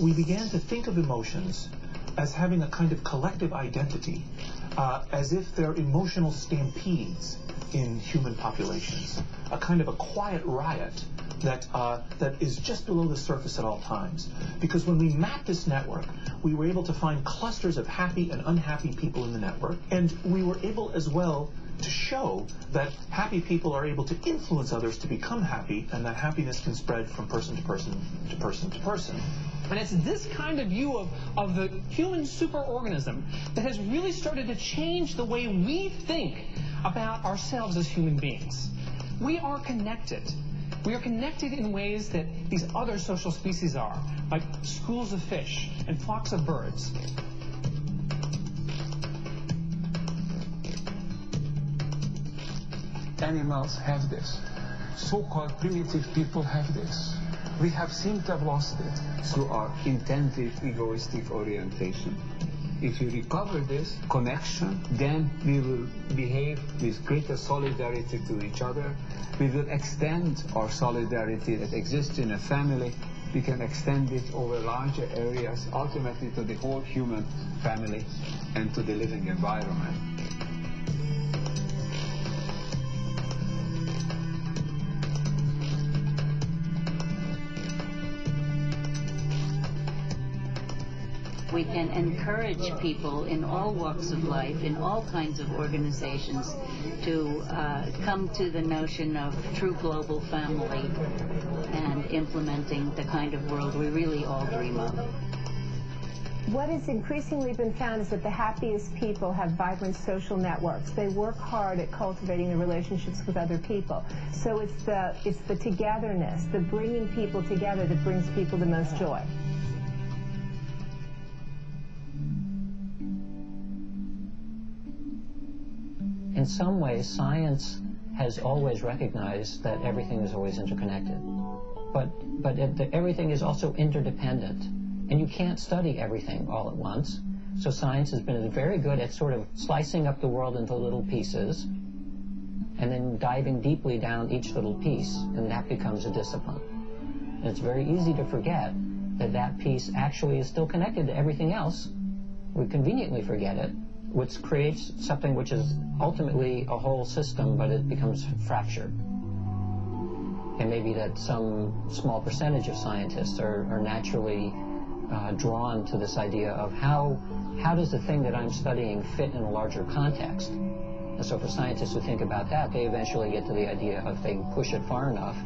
we began to think of emotions as having a kind of collective identity, as if they're emotional stampedes in human populations, a kind of a quiet riot that is just below the surface at all times. Because when we mapped this network, we were able to find clusters of happy and unhappy people in the network, and we were able as well to show that happy people are able to influence others to become happy, and that happiness can spread from person to person to person to person. And it's this kind of view of the human superorganism that has really started to change the way we think about ourselves as human beings. We are connected. We are connected in ways that these other social species are, like schools of fish and flocks of birds. Animals have this. So-called primitive people have this. We have seemed to have lost it through our intensive egoistic orientation. If you recover this connection, then we will behave with greater solidarity to each other. We will extend our solidarity that exists in a family. We can extend it over larger areas, ultimately to the whole human family and to the living environment. We can encourage people in all walks of life, in all kinds of organizations, to come to the notion of true global family and implementing the kind of world we really all dream of. What has increasingly been found is that the happiest people have vibrant social networks. They work hard at cultivating the relationships with other people. So it's the togetherness, the bringing people together that brings people the most joy. In some ways, science has always recognized that everything is always interconnected. But everything is also interdependent. And you can't study everything all at once. So science has been very good at sort of slicing up the world into little pieces and then diving deeply down each little piece, and that becomes a discipline. And it's very easy to forget that that piece actually is still connected to everything else. We conveniently forget it, which creates something which is ultimately a whole system, but it becomes fractured. And maybe that some small percentage of scientists are naturally drawn to this idea of how does the thing that I'm studying fit in a larger context. And so for scientists who think about that, they eventually get to the idea of, if they push it far enough,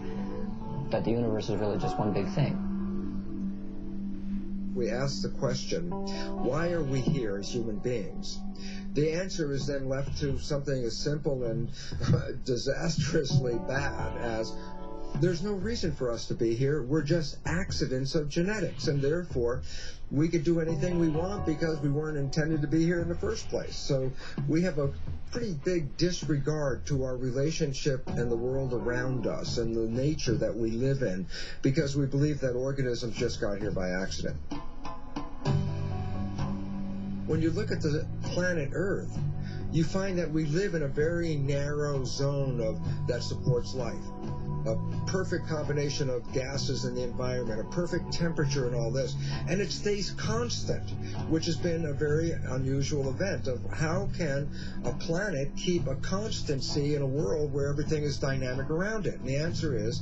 that the universe is really just one big thing. We ask the question, why are we here as human beings? The answer is then left to something as simple and disastrously bad as, there's no reason for us to be here. We're just accidents of genetics, and therefore we could do anything we want because we weren't intended to be here in the first place. So we have a pretty big disregard to our relationship and the world around us and the nature that we live in, because we believe that organisms just got here by accident. When you look at the planet Earth, you find that we live in a very narrow zone that supports life. A perfect combination of gases in the environment, a perfect temperature and all this, and it stays constant, which has been a very unusual event of how can a planet keep a constancy in a world where everything is dynamic around it? And the answer is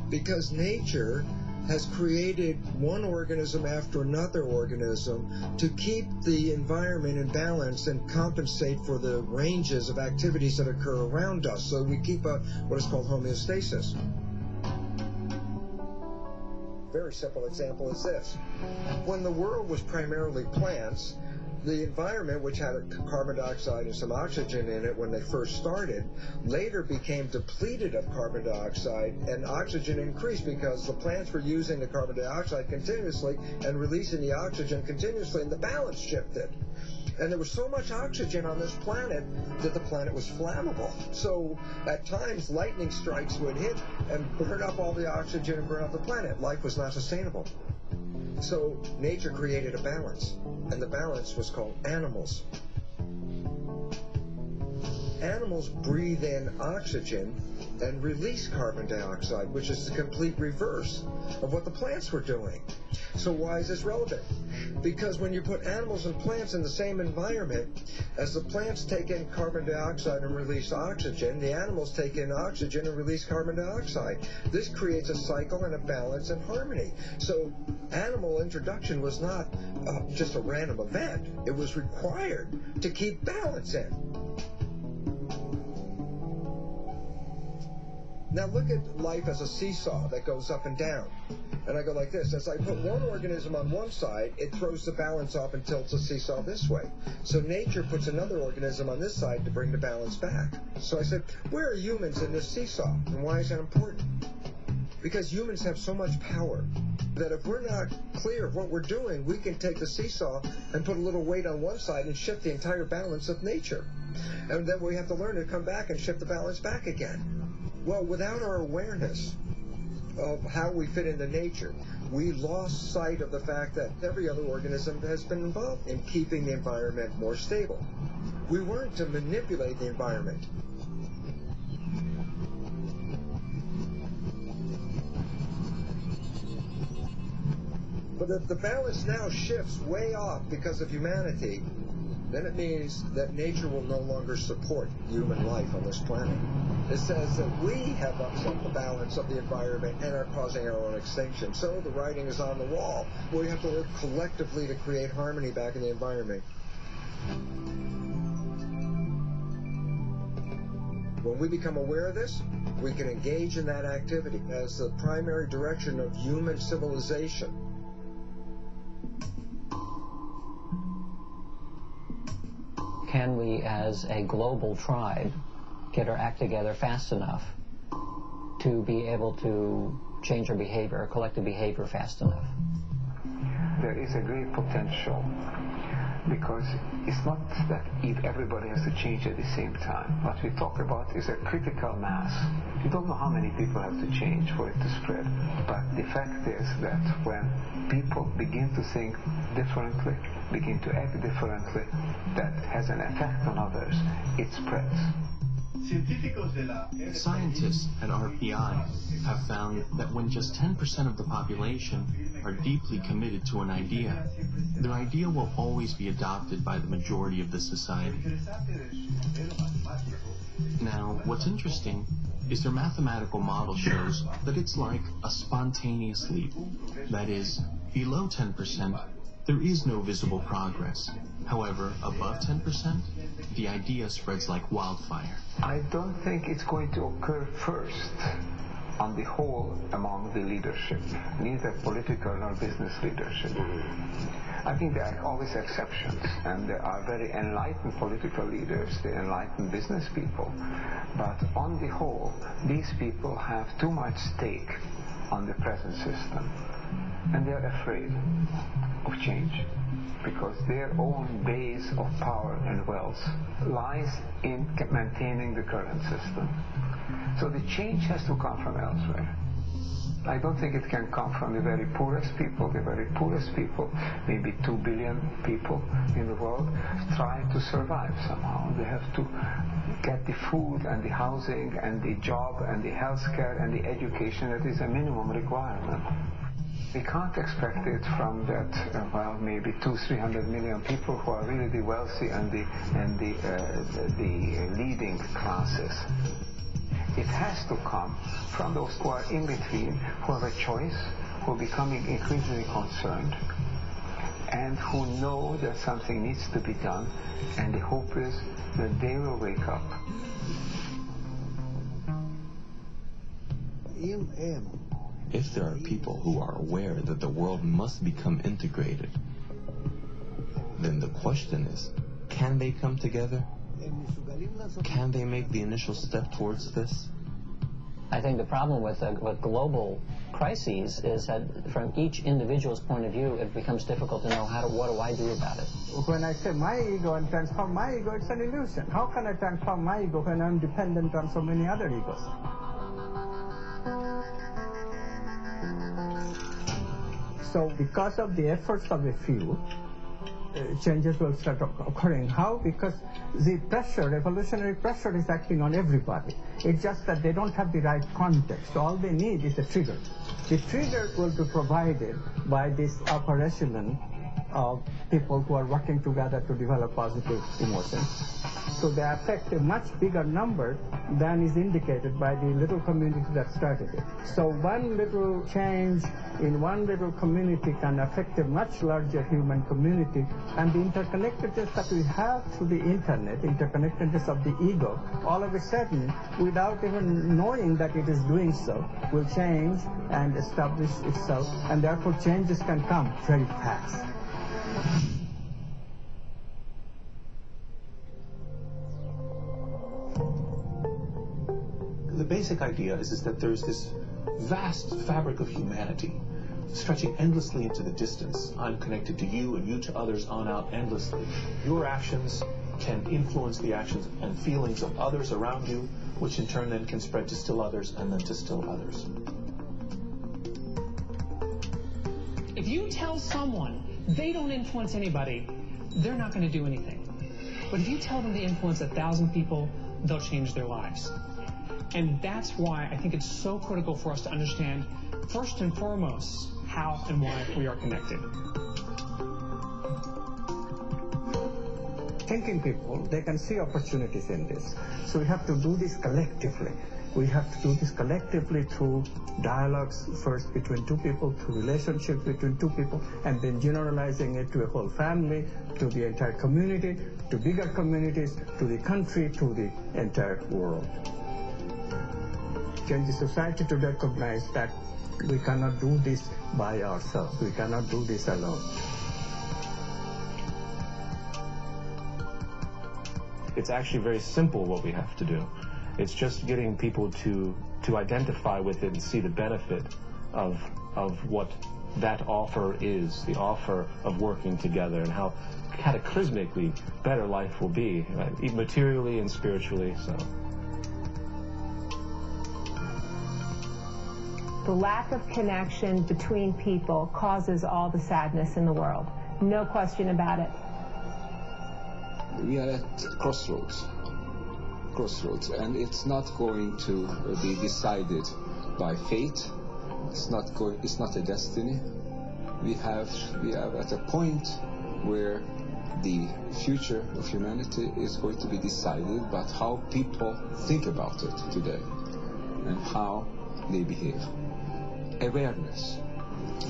because nature has created one organism after another organism to keep the environment in balance and compensate for the ranges of activities that occur around us. So we keep what is called homeostasis. Very simple example is this. When the world was primarily plants, the environment, which had carbon dioxide and some oxygen in it when they first started, later became depleted of carbon dioxide, and oxygen increased because the plants were using the carbon dioxide continuously and releasing the oxygen continuously, and the balance shifted. And there was so much oxygen on this planet that the planet was flammable. So at times, lightning strikes would hit and burn up all the oxygen and burn up the planet. Life was not sustainable. So nature created a balance, and the balance was called animals. Animals breathe in oxygen and release carbon dioxide, which is the complete reverse of what the plants were doing. So why is this relevant? Because when you put animals and plants in the same environment, as the plants take in carbon dioxide and release oxygen, the animals take in oxygen and release carbon dioxide. This creates a cycle and a balance and harmony. So animal introduction was not just a random event. It was required to keep balance in. Now look at life as a seesaw that goes up and down. And I go like this. As I put one organism on one side, it throws the balance off and tilts the seesaw this way. So nature puts another organism on this side to bring the balance back. So I said, where are humans in this seesaw? And why is that important? Because humans have so much power that if we're not clear of what we're doing, we can take the seesaw and put a little weight on one side and shift the entire balance of nature. And then we have to learn to come back and shift the balance back again. Well, without our awareness of how we fit into nature, we lost sight of the fact that every other organism has been involved in keeping the environment more stable. We weren't to manipulate the environment. But if the balance now shifts way off because of humanity, then it means that nature will no longer support human life on this planet. It says that we have upset the balance of the environment and are causing our own extinction. So the writing is on the wall. We have to work collectively to create harmony back in the environment. When we become aware of this, we can engage in that activity as the primary direction of human civilization. Can we, as a global tribe, get our act together fast enough to be able to change our behavior, our collective behavior fast enough? There is a great potential, because it's not that everybody has to change at the same time. What we talk about is a critical mass. You don't know how many people have to change for it to spread. But the fact is that when people begin to think differently, begin to act differently, that has an effect on others, it spreads. Scientists at RPI have found that when just 10% of the population are deeply committed to an idea, their idea will always be adopted by the majority of the society. Now, what's interesting is their mathematical model shows that it's like a spontaneous leap. That is, below 10%, there is no visible progress. However, above 10%, the idea spreads like wildfire. I don't think it's going to occur first on the whole among the leadership, neither political nor business leadership. I think there are always exceptions, and there are very enlightened political leaders, the enlightened business people. But on the whole, these people have too much stake on the present system, and they're afraid of change, because their own base of power and wealth lies in maintaining the current system. So the change has to come from elsewhere. I don't think it can come from the very poorest people. The very poorest people, maybe 2 billion people in the world, try to survive somehow. They have to get the food and the housing and the job and the health care and the education that is a minimum requirement. We can't expect it from that, well, maybe 200-300 million people who are really the wealthy and the leading classes. It has to come from those who are in between, who have a choice, who are becoming increasingly concerned, and who know that something needs to be done, and the hope is that they will wake up. If there are people who are aware that the world must become integrated, then the question is, can they come together? Can they make the initial step towards this? I think the problem with global crises is that from each individual's point of view, it becomes difficult to know what do I do about it. When I say my ego and transform my ego, it's an illusion. How can I transform my ego when I'm dependent on so many other egos? So because of the efforts of a few, changes will start occurring. How? Because the pressure, evolutionary pressure, is acting on everybody. It's just that they don't have the right context. So all they need is a trigger. The trigger will be provided by this upper echelon of people who are working together to develop positive emotions. So they affect a much bigger number than is indicated by the little community that started it. So one little change in one little community can affect a much larger human community, and the interconnectedness that we have through the internet, interconnectedness of the ego, all of a sudden, without even knowing that it is doing so, will change and establish itself, and therefore changes can come very fast. The basic idea is that there's this vast fabric of humanity stretching endlessly into the distance. I'm connected to you and you to others on out endlessly. Your actions can influence the actions and feelings of others around you, which in turn then can spread to still others and then to still others. If you tell someone they don't influence anybody, they're not going to do anything. But if you tell them they influence 1,000 people, they'll change their lives. And that's why I think it's so critical for us to understand, first and foremost, how and why we are connected. Thinking people, they can see opportunities in this. So we have to do this collectively. We have to do this collectively through dialogues, first between two people, through relationships between two people, and then generalizing it to a whole family, to the entire community, to bigger communities, to the country, to the entire world. Change the society to recognize that we cannot do this by ourselves. We cannot do this alone. It's actually very simple what we have to do. It's just getting people to identify with it and see the benefit of what that offer is, the offer of working together, and how cataclysmically better life will be, right? Materially and spiritually. So. The lack of connection between people causes all the sadness in the world. No question about it. We are at crossroads, and it's not going to be decided by fate. It's not a destiny. We are at a point where the future of humanity is going to be decided by how people think about it today and how they behave. Awareness,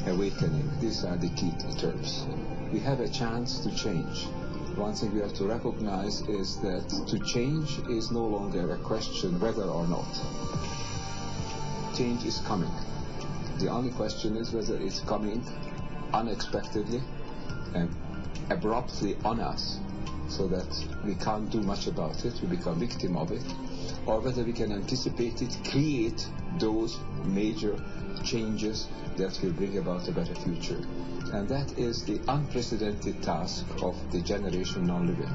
awakening, these are the key terms. We have a chance to change. One thing we have to recognize is that to change is no longer a question whether or not. Change is coming. The only question is whether it's coming unexpectedly and abruptly on us so that we can't do much about it, we become victim of it, or whether we can anticipate it, create those major changes that will bring about a better future. And that is the unprecedented task of the generation now living.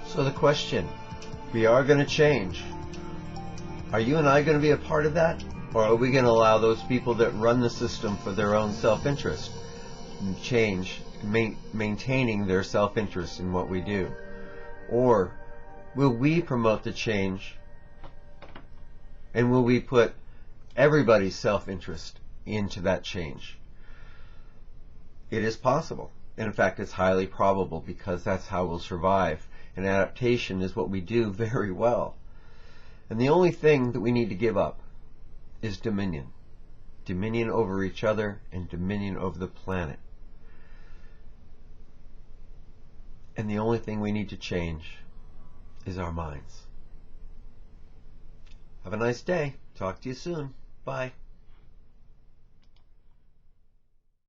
So the question, we are going to change. Are you and I going to be a part of that? Or are we going to allow those people that run the system for their own self-interest and change, maintaining their self-interest in what we do? Or will we promote the change, and will we put everybody's self-interest into that change? It is possible. In fact, it's highly probable, because that's how we'll survive. And adaptation is what we do very well. And the only thing that we need to give up is dominion. Dominion over each other and dominion over the planet. And the only thing we need to change is our minds. Have a nice day. Talk to you soon. Bye.